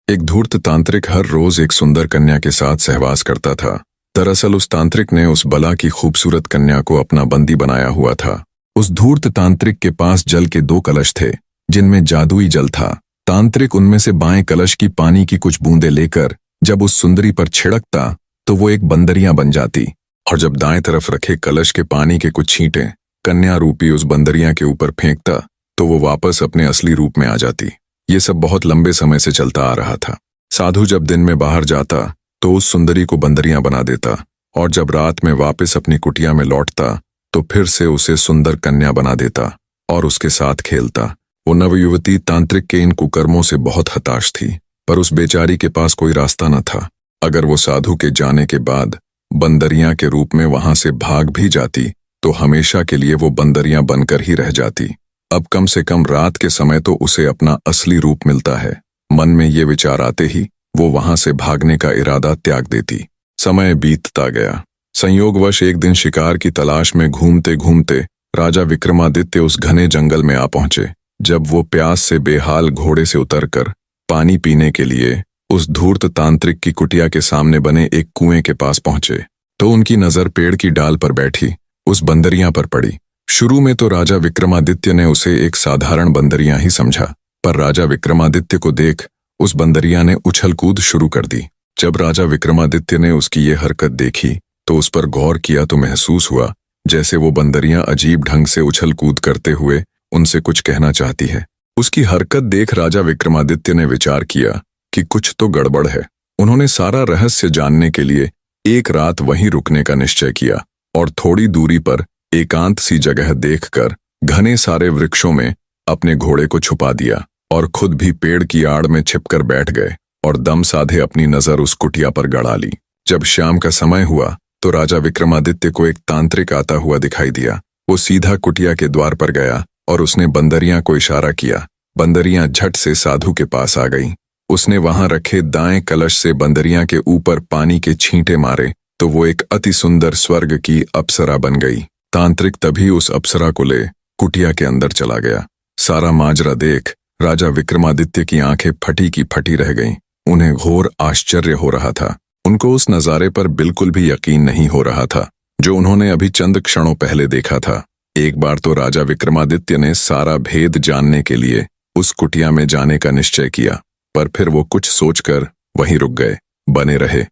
एक धूर्त तांत्रिक हर रोज एक सुंदर कन्या के साथ सहवास करता था। दरअसल उस तांत्रिक ने उस बला की खूबसूरत कन्या को अपना बंदी बनाया हुआ था। उस धूर्त तांत्रिक के पास जल के 2 कलश थे जिनमें जादुई जल था। तांत्रिक उनमें से बाएं कलश की पानी की कुछ बूंदें लेकर जब उस सुंदरी पर छिड़कता तो वो एक बंदरिया बन जाती, और जब दाएं तरफ रखे कलश के पानी के कुछ छींटे कन्या रूपी उस बंदरिया के ऊपर फेंकता तो वो वापस अपने असली रूप में आ जाती। ये सब बहुत लंबे समय से चलता आ रहा था। साधु जब दिन में बाहर जाता तो उस सुंदरी को बंदरियां बना देता, और जब रात में वापस अपनी कुटिया में लौटता तो फिर से उसे सुंदर कन्या बना देता और उसके साथ खेलता। वो नवयुवती तांत्रिक के इन कुकर्मों से बहुत हताश थी, पर उस बेचारी के पास कोई रास्ता न था। अगर वो साधु के जाने के बाद बंदरियां के रूप में वहां से भाग भी जाती तो हमेशा के लिए वो बंदरियां बनकर ही रह जाती। अब कम से कम रात के समय तो उसे अपना असली रूप मिलता है। मन में ये विचार आते ही वो वहां से भागने का इरादा त्याग देती। समय बीतता गया। संयोगवश एक दिन शिकार की तलाश में घूमते घूमते राजा विक्रमादित्य उस घने जंगल में आ पहुंचे। जब वो प्यास से बेहाल घोड़े से उतरकर पानी पीने के लिए उस धूर्त तांत्रिक की कुटिया के सामने बने एक कुएं के पास पहुंचे तो उनकी नजर पेड़ की डाल पर बैठी उस बंदरिया पर पड़ी। शुरू में तो राजा विक्रमादित्य ने उसे एक साधारण बंदरिया ही समझा, पर राजा विक्रमादित्य को देख उस बंदरिया ने उछल कूद शुरू कर दी। जब राजा विक्रमादित्य ने उसकी ये हरकत देखी तो उस पर गौर किया तो महसूस हुआ जैसे वो बंदरिया अजीब ढंग से उछल कूद करते हुए उनसे कुछ कहना चाहती है। उसकी हरकत देख राजा विक्रमादित्य ने विचार किया कि कुछ तो गड़बड़ है। उन्होंने सारा रहस्य जानने के लिए एक रात वहीं रुकने का निश्चय किया और थोड़ी दूरी पर एकांत सी जगह देखकर घने सारे वृक्षों में अपने घोड़े को छुपा दिया और खुद भी पेड़ की आड़ में छिपकर बैठ गए और दम साधे अपनी नजर उस कुटिया पर गड़ा ली। जब शाम का समय हुआ तो राजा विक्रमादित्य को एक तांत्रिक आता हुआ दिखाई दिया। वो सीधा कुटिया के द्वार पर गया और उसने बंदरियां को इशारा किया। बंदरियां झट से साधु के पास आ गईं। उसने वहां रखे दाएं कलश से बंदरियां के ऊपर पानी के छींटे मारे तो वो एक अति सुंदर स्वर्ग की अप्सरा बन गई। तांत्रिक तभी उस अप्सरा को ले कुटिया के अंदर चला गया। सारा माजरा देख राजा विक्रमादित्य की आंखें फटी की फटी रह गईं। उन्हें घोर आश्चर्य हो रहा था। उनको उस नजारे पर बिल्कुल भी यकीन नहीं हो रहा था जो उन्होंने अभी चंद क्षणों पहले देखा था। एक बार तो राजा विक्रमादित्य ने सारा भेद जानने के लिए उस कुटिया में जाने का निश्चय किया, पर फिर वो कुछ सोचकर वहीं रुक गए। बने रहे।